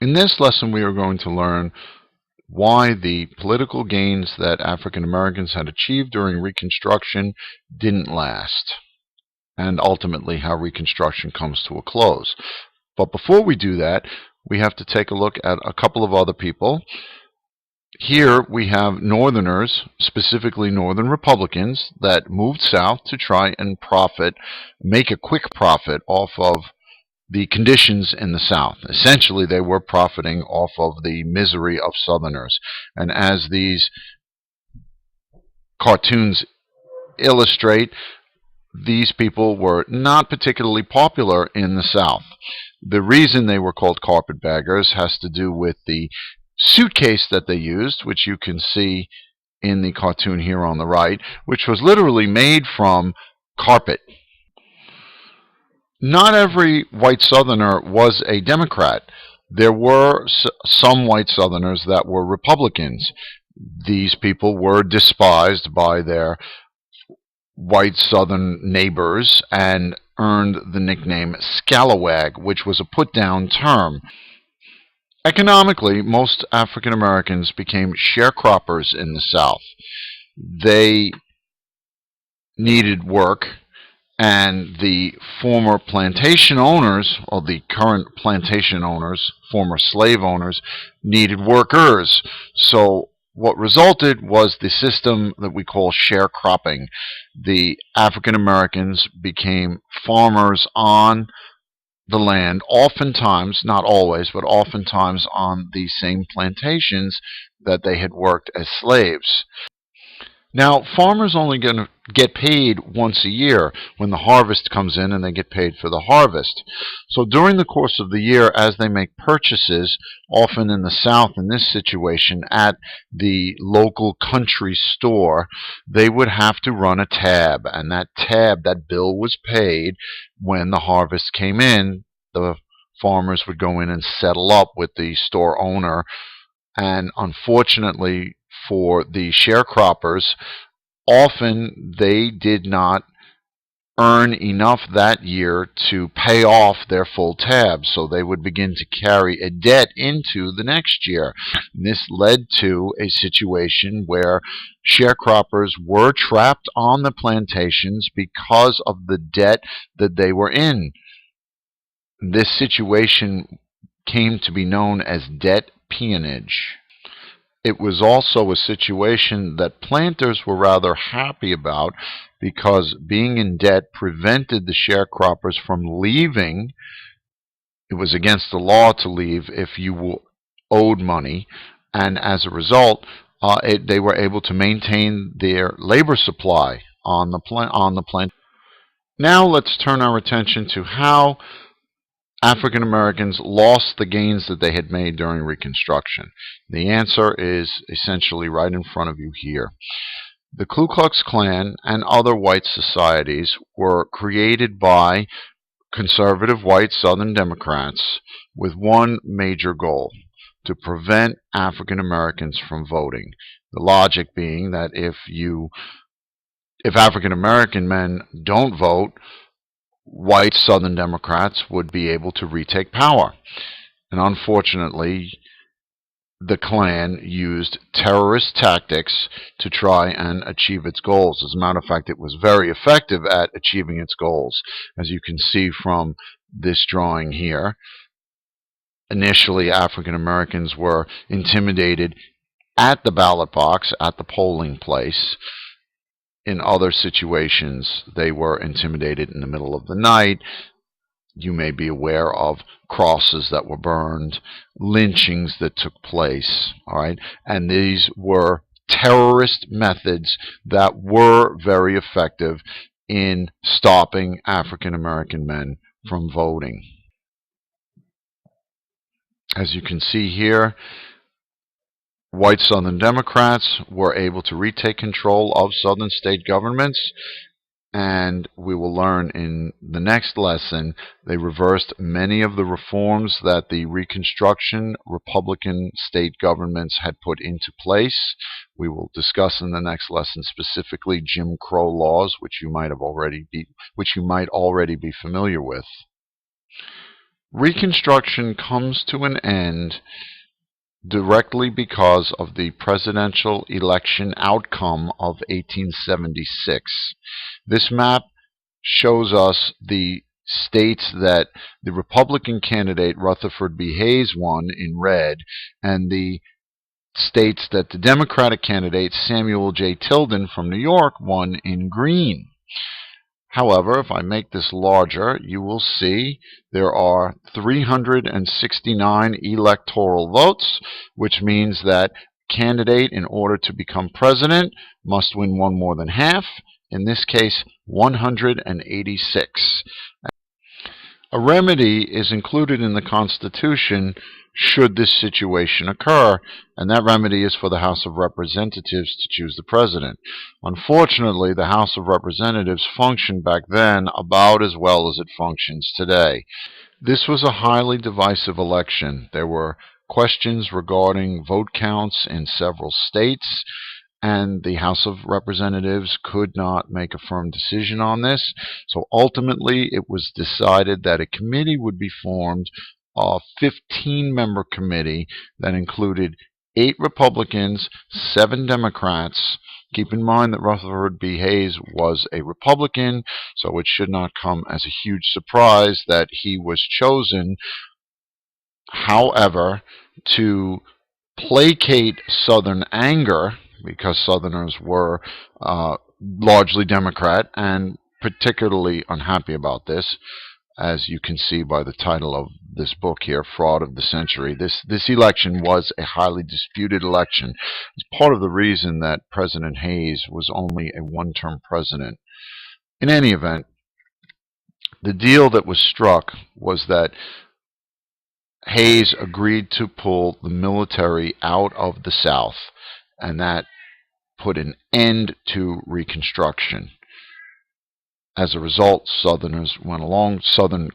In this lesson, we are going to learn why the political gains that African Americans had achieved during Reconstruction didn't last, and ultimately how Reconstruction comes to a close. But before we do that, we have to take a look at a couple of other people. Here we have Northerners, specifically Northern Republicans, that moved south to try and make a quick profit off of the conditions in the South. Essentially, they were profiting off of the misery of Southerners. And as these cartoons illustrate, these people were not particularly popular in the South. The reason they were called carpetbaggers has to do with the suitcase that they used, which you can see in the cartoon here on the right, which was literally made from carpet. Not every white Southerner was a Democrat. There were some white Southerners that were Republicans. These people were despised by their white Southern neighbors and earned the nickname scalawag, which was a put-down term. Economically, most African Americans became sharecroppers in the South. They needed work, and the former plantation owners, or the current plantation owners, former slave owners, needed workers. So what resulted was the system that we call sharecropping. The African Americans became farmers on the land, oftentimes, not always, but oftentimes on the same plantations that they had worked as slaves. Now, farmers only going to get paid once a year when the harvest comes in, and they get paid for the harvest. So during the course of the year, as they make purchases, often in the South in this situation, at the local country store, they would have to run a tab, and that bill was paid when the harvest came in. The farmers would go in and settle up with the store owner, and unfortunately for the sharecroppers, often they did not earn enough that year to pay off their full tab, so they would begin to carry a debt into the next year. This led to a situation where sharecroppers were trapped on the plantations because of the debt that they were in. This situation came to be known as debt peonage. It was also a situation that planters were rather happy about, because being in debt prevented the sharecroppers from leaving. It was against the law to leave if you owed money, and as a result, they were able to maintain their labor supply on the plant. Now let's turn our attention to how African Americans lost the gains that they had made during Reconstruction. The answer is essentially right in front of you here. The Ku Klux Klan and other white societies were created by conservative white Southern Democrats with one major goal: to prevent African Americans from voting. The logic being that if African American men don't vote, white Southern Democrats would be able to retake power. And unfortunately, the Klan used terrorist tactics to try and achieve its goals. As a matter of fact, it was very effective at achieving its goals, as you can see from this drawing here. Initially, African Americans were intimidated at the ballot box, at the polling place. In other situations, they were intimidated in the middle of the night. You may be aware of crosses that were burned, lynchings that took place, all right? And these were terrorist methods that were very effective in stopping African American men from voting. As you can see here, white Southern Democrats were able to retake control of Southern state governments, and we will learn in the next lesson they reversed many of the reforms that the Reconstruction Republican state governments had put into place. We will discuss in the next lesson specifically Jim Crow laws, which you might already be familiar with. Reconstruction comes to an end directly because of the presidential election outcome of 1876. This map shows us the states that the Republican candidate Rutherford B. Hayes won in red, and the states that the Democratic candidate Samuel J. Tilden from New York won in green. However, if I make this larger, you will see there are 369 electoral votes, which means that candidate, in order to become president, must win one more than half, in this case 186. A remedy is included in the Constitution should this situation occur, and that remedy is for the House of Representatives to choose the president. Unfortunately, the House of Representatives functioned back then about as well as it functions today. This was a highly divisive election. There were questions regarding vote counts in several states, and the House of Representatives could not make a firm decision on this. So ultimately, it was decided that a committee would be formed, a 15-member committee that included 8 Republicans, 7 Democrats. Keep in mind that Rutherford B. Hayes was a Republican, so it should not come as a huge surprise that he was chosen. However, to placate Southern anger, because Southerners were largely Democrat and particularly unhappy about this, as you can see by the title of this book here, Fraud of the Century. This election was a highly disputed election. It's part of the reason that President Hayes was only a one-term president. In any event, the deal that was struck was that Hayes agreed to pull the military out of the South, and that put an end to Reconstruction. As a result, Southern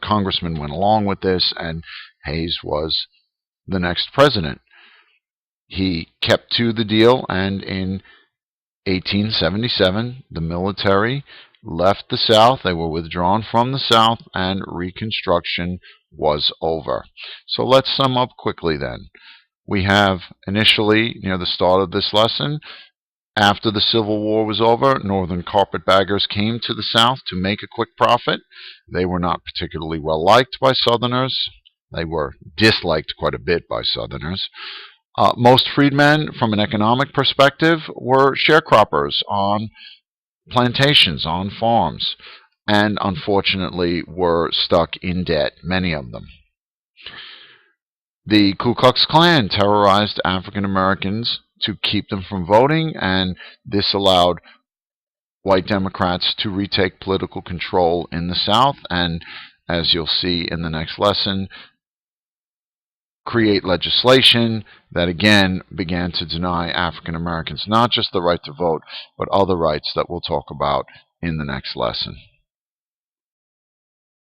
congressmen went along with this, and Hayes was the next president. He kept to the deal, and in 1877, the military left the South. They were withdrawn from the South, and Reconstruction was over. So let's sum up quickly then. We have initially, near the start of this lesson, after the Civil War was over, Northern carpetbaggers came to the South to make a quick profit. They were not particularly well liked by Southerners. They were disliked quite a bit by Southerners. Most freedmen, from an economic perspective, were sharecroppers on plantations, on farms, and unfortunately were stuck in debt, many of them. The Ku Klux Klan terrorized African Americans to keep them from voting, and this allowed white Democrats to retake political control in the South, and as you'll see in the next lesson, create legislation that again began to deny African Americans not just the right to vote, but other rights that we'll talk about in the next lesson.